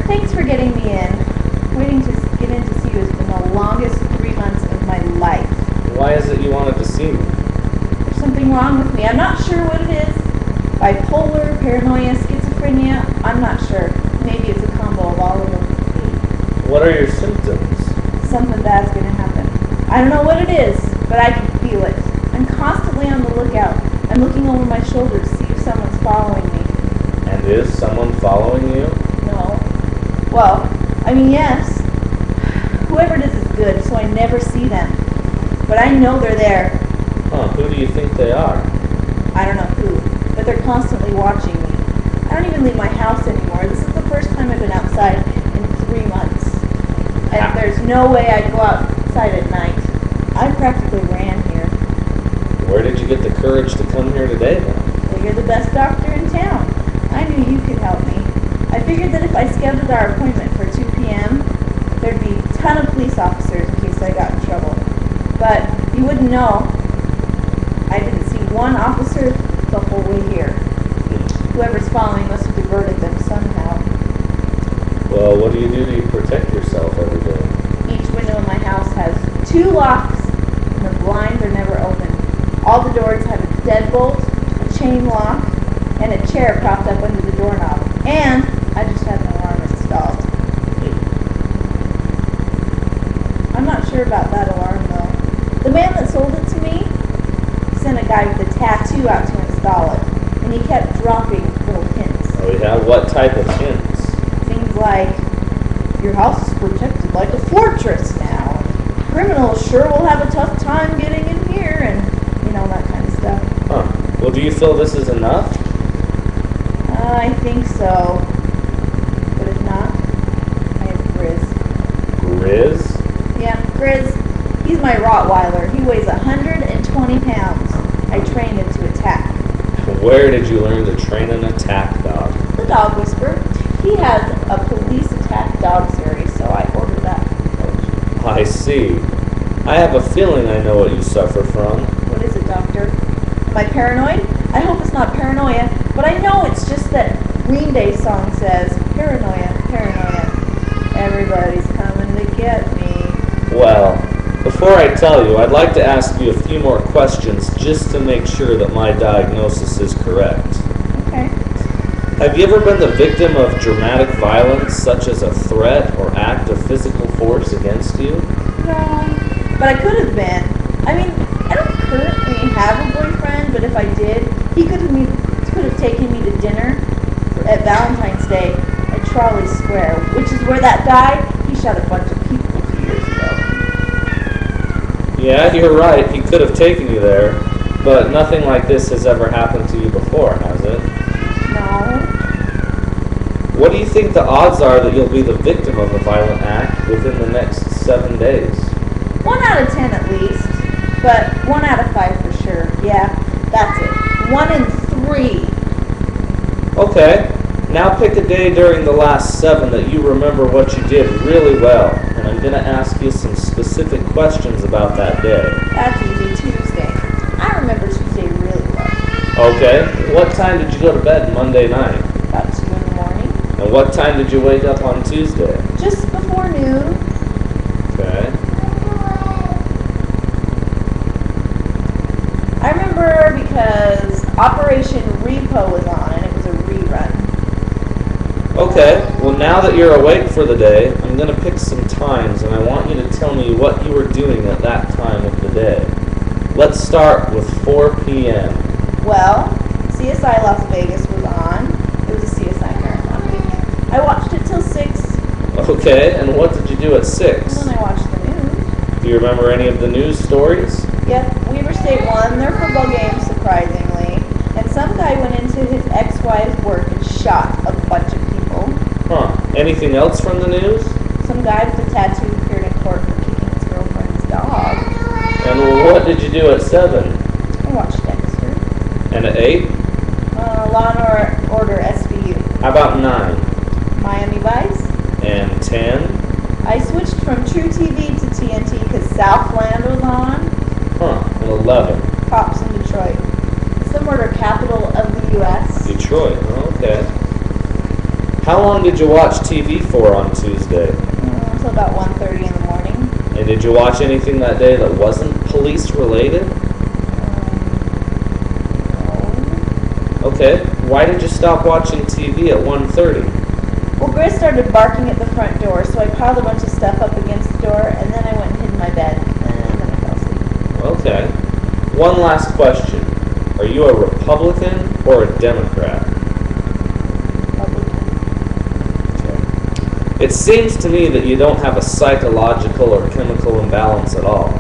Thanks for getting me in. Waiting to get in to see you has been the longest 3 months of my life. Why is it you wanted to see me? There's something wrong with me. I'm not sure what it is. Bipolar, paranoia, schizophrenia. I'm not sure. Maybe it's a combo of all of them. What are your symptoms? Something bad's gonna happen. I don't know what it is, but I can feel it. I'm constantly on the lookout. I'm looking over my shoulder to see if someone's following me. And is someone following you? No. Well, I mean, yes. Whoever it is good, so I never see them. But I know they're there. Huh, who do you think they are? I don't know who, but they're constantly watching me. I don't even leave my house anymore. This is the first time I've been outside in 3 months. And there's no way I'd go outside at night. I practically ran here. Where did you get the courage to come here today then? Well, you're the best doctor in town. I knew you could help me. I figured that if I scheduled our appointment for 2 p.m., there'd be a ton of police officers in case I got in trouble. But you wouldn't know. I didn't see one officer the whole way here. Whoever's following must have diverted them somehow. Well, what do you do to protect yourself every day? Each window in my house has 2 locks, and the blinds are never open. All the doors have a deadbolt, a chain lock, and a chair propped up under the doorknob. And I just had an alarm installed. I'm not sure about that alarm though. The man that sold it to me sent a guy with a tattoo out to install it, and he kept dropping little hints. Oh yeah, what type of hints? Things like, your house is protected like a fortress now. Criminals sure will have a tough time getting in here, and that kind of stuff. Huh. Well, do you feel this is enough? I think so. But if not, I have Grizz. Grizz? Yeah, Grizz. He's my Rottweiler. He weighs 120 pounds. I trained him to attack. Where did you learn to train an attack dog? The Dog Whisperer. He has a police attack dog series, so I ordered that. I see. I have a feeling I know what you suffer from. What is it, doctor? Am I paranoid? I hope it's not paranoia, but I know it's just that Green Day song says, paranoia, paranoia. Everybody's coming to get me. Well, before I tell you, I'd like to ask you a few more questions just to make sure that my diagnosis is correct. Okay. Have you ever been the victim of dramatic violence, such as a threat or act of physical force against you? No, but I could have been. I mean, I don't currently have a boyfriend, but if I did, he could have taken me to dinner at Valentine's Day at Trolley Square, which is where that guy, he shot a bunch of people 2 years ago. Yeah, you're right. He could have taken you there, but nothing like this has ever happened to you before, has it? No. What do you think the odds are that you'll be the victim of a violent act within the next 7 days? 1 out of 10 at least, but 1 out of 5 for sure. Yeah, that's it. 1 in 3. Okay, now pick a day during the last 7 that you remember what you did really well, and I'm going to ask you some specific questions about that day. That's easy, Tuesday. I remember Tuesday really well. Okay, what time did you go to bed Monday night? About 2 in the morning. And what time did you wake up on Tuesday? Just before noon. Okay. I remember because Operation Repo was on and it was a rerun. Okay, well now that you're awake for the day, I'm going to pick some times and I want you to tell me what you were doing at that time of the day. Let's start with 4 p.m. Well, CSI Las Vegas was on. It was a CSI marathon week. I watched it till 6. Okay, and what did you do at 6? And then I watched the news. Do you remember any of the news stories? Yep, Weaver State won their football game, surprisingly. And some guy went into his ex-wife's work and shot a bunch of people. Huh. Anything else from the news? Some guy with a tattoo appeared in court for kicking his girlfriend's dog. And what did you do at 7? I watched Dexter. And at 8? Law and Order SVU. How about 9? Miami Vice. And 10? I switched from True TV to TNT because Southland was on. Huh. And 11? Cops in Detroit. It's the murder capital of the U.S. Detroit. Oh, okay. How long did you watch TV for on Tuesday? Until about 1:30 in the morning. And did you watch anything that day that wasn't police related? No. Okay, why did you stop watching TV at 1:30? Well, Grizz started barking at the front door, so I piled a bunch of stuff up against the door, and then I went and hid in my bed, and then I fell asleep. Okay. One last question. Are you a Republican or a Democrat? Republican. Okay. It seems to me that you don't have a psychological or chemical imbalance at all.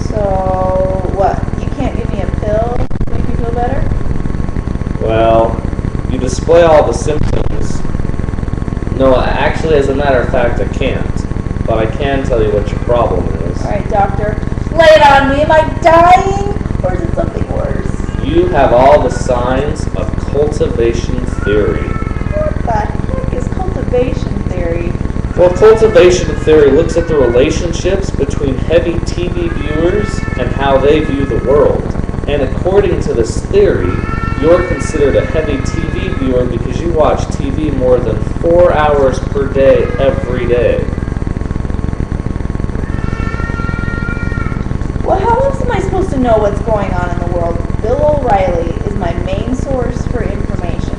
So, what? You can't give me a pill to make me feel better? Well, you display all the symptoms. No, actually, as a matter of fact, I can't. But I can tell you what your problem is. Alright, doctor. Lay it on me. Am I dying? Or is it something worse? You have all the signs of cultivation theory. What the heck is cultivation theory? Well, cultivation theory looks at the relationships between heavy TV viewers and how they view the world. And according to this theory, you're considered a heavy TV viewer because you watch TV more than 4 hours per day, every day. Well, how else am I supposed to know what's going on in the world? Bill O'Reilly is my main source for information.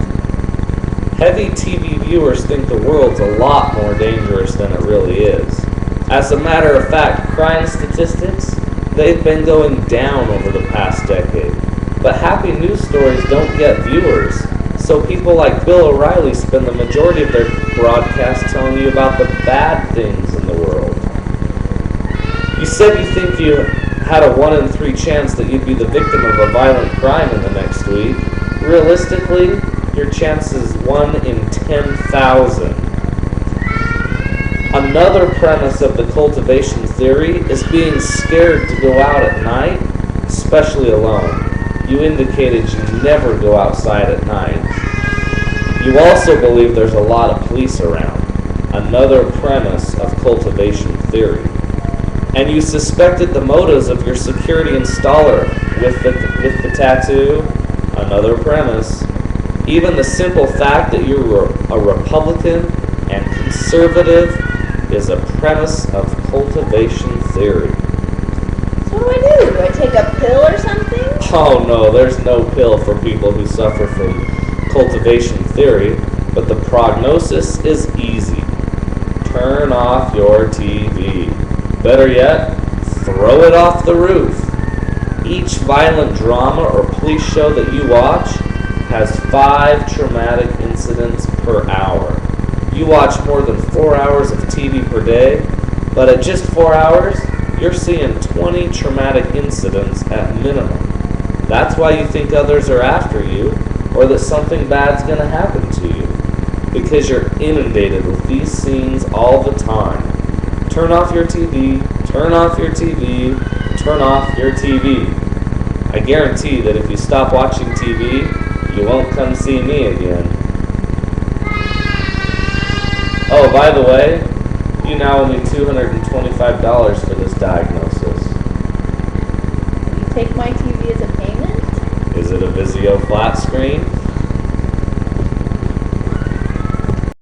Heavy TV viewers think the world's a lot more dangerous than it really is. As a matter of fact, crime statistics, they've been going down over the past decade. But happy news stories don't get viewers, so people like Bill O'Reilly spend the majority of their broadcasts telling you about the bad things in the world. You said you think you had a 1 in 3 chance that you'd be the victim of a violent crime in the next week. Realistically, your chance is 1 in 10,000. Another premise of the cultivation theory is being scared to go out at night, especially alone. You indicated you never go outside at night. You also believe there's a lot of police around. Another premise of cultivation theory. And you suspected the motives of your security installer with the tattoo. Another premise. Even the simple fact that you're a Republican and conservative is a premise of cultivation theory. So what do? Do I take a pill or something? Oh no, there's no pill for people who suffer from cultivation theory, but the prognosis is easy. Turn off your TV. Better yet, throw it off the roof. Each violent drama or police show that you watch has 5 traumatic incidents per hour. You watch more than 4 hours of TV per day, but at just 4 hours, you're seeing 20 traumatic incidents at minimum. That's why you think others are after you, or that something bad's going to happen to you, because you're inundated with these scenes all the time. Turn off your TV, turn off your TV, turn off your TV. I guarantee that if you stop watching TV, you won't come see me again. Oh, by the way, you now owe me $225 for this diagnosis. You take my TV as a payment? Is it a Vizio flat screen?